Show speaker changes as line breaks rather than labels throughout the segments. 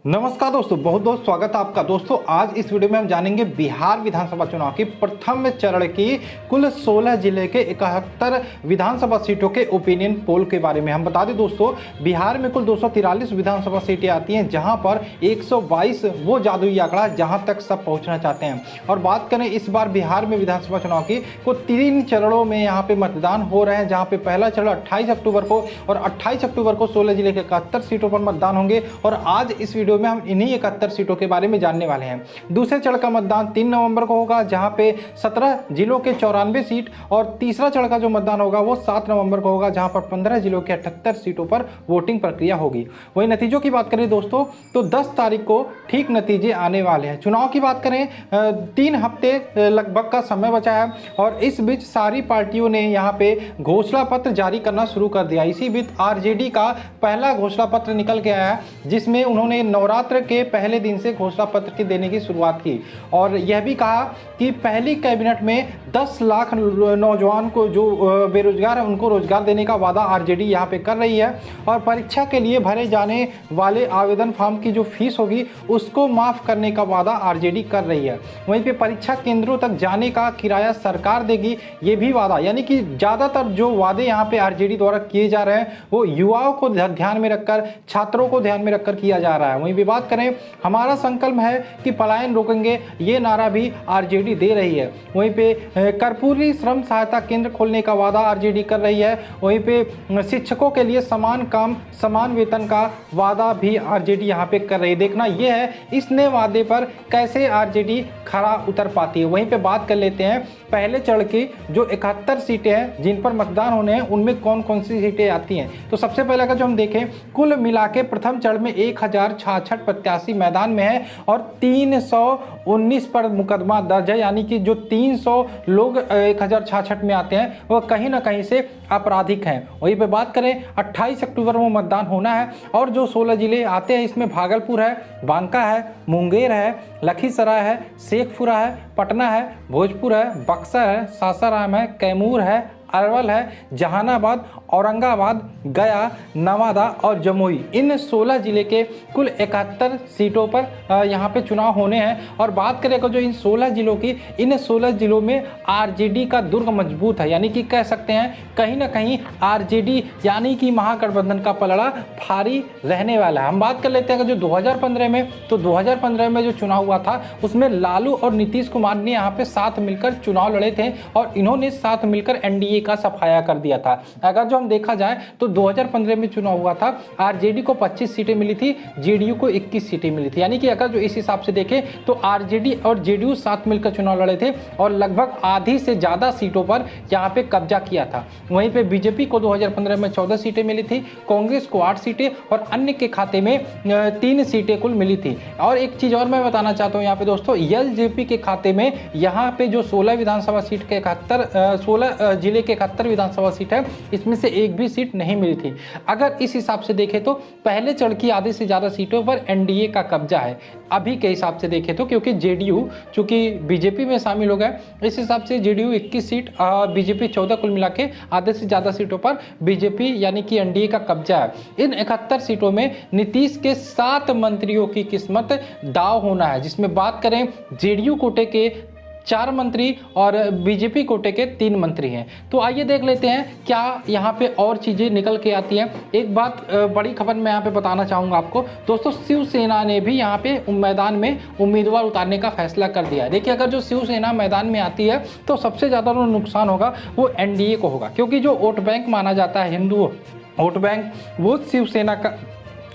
नमस्कार दोस्तों, बहुत बहुत स्वागत है आपका। दोस्तों आज इस वीडियो में हम जानेंगे बिहार विधानसभा चुनाव की प्रथम चरण की कुल 16 जिले के 71 विधानसभा सीटों के ओपिनियन पोल के बारे में। हम बता दें दोस्तों, बिहार में कुल 243 विधानसभा सीटें आती हैं, जहां पर 122 वो जादुई आंकड़ा जहां तक सब पहुंचना चाहते हैं। और बात करें इस बार बिहार में विधानसभा चुनाव की, कुल 3 चरणों में यहाँ पे मतदान हो रहे हैं, जहाँ पे पहला चरण 28 अक्टूबर को और 28 अक्टूबर को 16 जिले के 71 सीटों पर मतदान होंगे। और आज इस वीडियो में हम इन्हीं 71 सीटों के बारे में जानने वाले हैं। दूसरे चरण का मतदान 3 नवंबर को होगा, जहां पे 17 जिलों के 94 सीट, और तीसरा चरण का जो मतदान होगा वो 7 नवंबर को होगा, जहां पर 15 जिलों के 78 सीटों पर वोटिंग प्रक्रिया होगी। वही नतीजों की बात करें दोस्तों, तो 10 तारीख को ठीक नतीजे आने वाले हैं। चुनाव की बात करें, 3 हफ्ते लगभग का समय बचा है, और इस बीच सारी पार्टियों ने यहाँ पे घोषणा पत्र जारी करना शुरू कर दिया। इसी बीच आरजेडी का पहला घोषणा पत्र निकल के आया है, जिसमें उन्होंने नवरात्र के पहले दिन से घोषणा पत्र की देने की शुरुआत की, और यह भी कहा कि पहली कैबिनेट में 10 लाख नौजवान को जो बेरोजगार है उनको रोजगार देने का वादा आरजेडी यहाँ पे कर रही है। और परीक्षा के लिए भरे जाने वाले आवेदन फॉर्म की जो फीस होगी उसको माफ करने का वादा आरजेडी कर रही है। वहीं पे परीक्षा केंद्रों तक जाने का किराया सरकार देगी, ये भी वादा। यानी कि ज़्यादातर जो वादे यहाँ पे आरजेडी द्वारा किए जा रहे हैं वो युवाओं को ध्यान में रखकर, छात्रों को ध्यान में रखकर किया जा रहा है। वहीं भी बात करें, हमारा संकल्प है कि पलायन रोकेंगे, ये नारा भी आरजेडी दे रही है। वहीं पे कर्पूरी श्रम सहायता केंद्र खोलने का वादा आरजेडी कर रही है। वहीं पे शिक्षकों के लिए समान काम समान वेतन का वादा भी आरजेडी यहाँ पे कर रही है। देखना यह है इस नए वादे पर कैसे आरजेडी खरा उतर पाती है। वहीं पे बात कर लेते हैं पहले चरण की जो 71 सीटें हैं जिन पर मतदान होने हैं, उनमें कौन कौन सी सीटें आती हैं। तो सबसे पहले अगर जो हम देखें, कुल मिला के प्रथम चरण में 1066 प्रत्याशी मैदान में है, और 319 पर मुकदमा दर्ज है। यानी कि जो 300 लोग 1066 में आते हैं वो कहीं ना कहीं से आपराधिक हैं। वहीं पे बात करें, 28 अक्टूबर में मतदान होना है, और जो 16 जिले आते हैं इसमें भागलपुर है, बांका है, मुंगेर है, लखीसराय है, शेखपुरा है, पटना है, भोजपुर है, बक्सर है, सासाराम है, कैमूर है, अरवल है, जहानाबाद, औरंगाबाद, गया, नवादा और जमुई। इन 16 जिले के कुल 71 सीटों पर यहाँ पे चुनाव होने हैं। और बात करें जो इन 16 जिलों की, इन 16 जिलों में आरजेडी का दुर्ग मजबूत है। यानी कि कह सकते हैं कहीं ना कहीं आरजेडी यानी कि महागठबंधन का पलड़ा भारी रहने वाला है। हम बात कर लेते हैं जो 2015 में, तो 2015 में जो चुनाव हुआ था उसमें लालू और नीतीश कुमार ने यहाँ पे साथ मिलकर चुनाव लड़े थे, और इन्होंने साथ मिलकर एनडीए का सफाया कर दिया था। अगर जो हम देखा जाए तो 2015 में चुनाव हुआ था, आरजेडी को 25 सीटें मिली थी, जेडीयू को 21 सीटें मिली थी। यानी कि अगर जो इस हिसाब से देखें तो आरजेडी और जेडीयू साथ मिलकर चुनाव लड़े थे, और लगभग आधी से ज्यादा सीटों पर यहां पे कब्जा किया था। वहीं पे बीजेपी को 2015 में 14 सीटें मिली थी, कांग्रेस को 8 सीटें, और अन्य के खाते में 3 सीटें कुल मिली थी। और एक चीज और मैं बताना चाहता हूं यहाँ पे दोस्तों, एलजेपी के खाते में यहाँ पे जो 16 विधानसभा सीट के 16 जिले के 71 विधानसभा सीट है, इसमें से एक भी सीट नहीं मिली थी। अगर इस हिसाब से देखें तो पहले चरण की आधे से ज्यादा सीटों पर एनडीए का कब्जा है अभी के हिसाब से देखें तो, क्योंकि जेडीयू चूंकि बीजेपी में शामिल हो गया, इस हिसाब से जेडीयू 21 सीट, बीजेपी 14, कुल मिला के आधे से ज्यादा सीटों पर बीजेपी यानी कि एनडीए का कब्जा है। इन 71 सीटों में नीतीश के 7 मंत्रियों की किस्मत दाव होना है, जिसमें बात करें जेडीयू कोटे के 4 मंत्री और बीजेपी कोटे के 3 मंत्री हैं। तो आइए देख लेते हैं क्या यहाँ पे और चीज़ें निकल के आती हैं। एक बात बड़ी खबर मैं यहाँ पे बताना चाहूँगा आपको दोस्तों, शिवसेना ने भी यहाँ पे मैदान में उम्मीदवार उतारने का फैसला कर दिया है। देखिए, अगर जो शिवसेना मैदान में आती है तो सबसे ज़्यादा जो नुकसान होगा वो एनडीए को होगा, क्योंकि जो वोट बैंक माना जाता है, हिंदू वोट बैंक, वो शिवसेना का,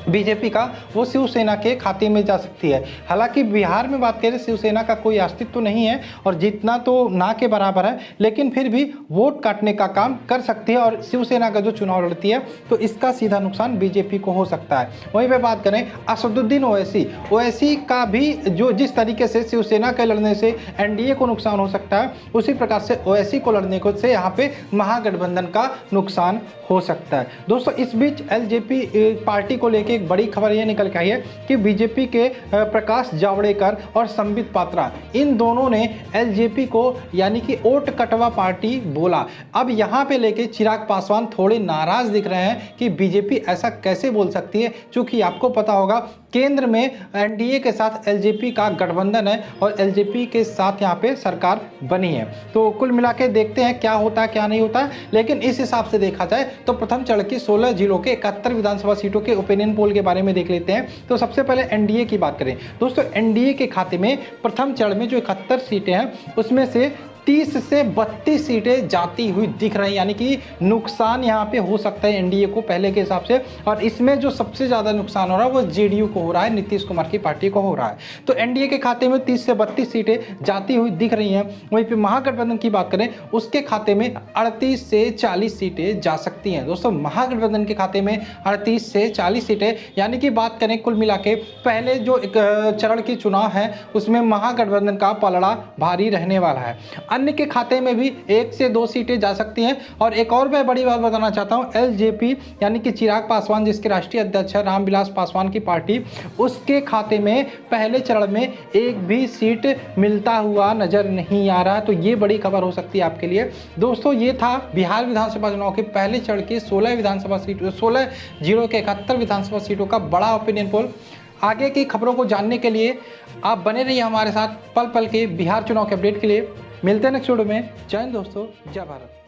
बीजेपी का, वो शिवसेना के खाते में जा सकती है। हालांकि बिहार में बात करें, शिवसेना का कोई अस्तित्व तो नहीं है, और जितना तो ना के बराबर है, लेकिन फिर भी वोट काटने का काम कर सकती है। और शिवसेना का जो चुनाव लड़ती है तो इसका सीधा नुकसान बीजेपी को हो सकता है। वहीं पे बात करें असदुद्दीन ओवैसी का भी जो जिस तरीके से शिवसेना के लड़ने से एनडीए को नुकसान हो सकता है, उसी प्रकार से ओवैसी को लड़ने को से यहाँ पे महागठबंधन का नुकसान हो सकता है। दोस्तों इस बीच एलजेपी पार्टी को लेकर एक बड़ी खबर यह निकल के आई है कि बीजेपी के प्रकाश जावड़ेकर और संबित पात्रा, इन दोनों ने एलजेपी को यानी कि वोट कटवा पार्टी बोला। अब यहाँ पे लेके चिराग पासवान थोड़े नाराज दिख रहे हैं कि बीजेपी ऐसा कैसे बोल सकती है, क्योंकि आपको पता होगा केंद्र में एनडीए के साथ एलजेपी का गठबंधन है और एलजेपी के साथ यहाँ पे सरकार बनी है। तो कुल मिला के देखते हैं क्या होता है क्या नहीं होता है, लेकिन इस हिसाब से देखा जाए तो प्रथम चरण की 16 जिलों के 71 विधानसभा सीटों के ओपिनियन पोल के बारे में देख लेते हैं। तो सबसे पहले एनडीए की बात करें दोस्तों, एनडीए के खाते में प्रथम चरण में जो 71 सीटें हैं उसमें से 30 से 32 सीटें जाती हुई दिख रही हैं, यानी कि नुकसान यहाँ पे हो सकता है एनडीए को पहले के हिसाब से। और इसमें जो सबसे ज़्यादा नुकसान हो रहा है वो जेडीयू को हो रहा है, नीतीश कुमार की पार्टी को हो रहा है। तो एनडीए के खाते में 30 से 32 सीटें जाती हुई दिख रही हैं। वहीं पे महागठबंधन की बात करें, उसके खाते में 38 से 40 सीटें जा सकती हैं। दोस्तों महागठबंधन के खाते में 38 से 40 सीटें, यानी कि बात करें कुल मिला के पहले जो चरण की चुनाव है उसमें महागठबंधन का पलड़ा भारी रहने वाला है। अन्य के खाते में भी 1 से 2 सीटें जा सकती हैं। और एक और मैं बड़ी बात बताना चाहता हूं, एलजेपी यानी कि चिराग पासवान जिसके राष्ट्रीय अध्यक्ष है रामविलास पासवान की पार्टी, उसके खाते में पहले चरण में एक भी सीट मिलता हुआ नजर नहीं आ रहा है। तो ये बड़ी खबर हो सकती है आपके लिए। दोस्तों ये था बिहार विधानसभा चुनाव के पहले चरण की 16 जिलों के 71 विधानसभा सीटों का बड़ा ओपिनियन पोल। आगे की खबरों को जानने के लिए आप बने रहिए हमारे साथ पल पल के बिहार चुनाव के अपडेट के लिए। मिलते हैं नेक्स्ट वीडियो में। जय हिंद दोस्तों, जय भारत।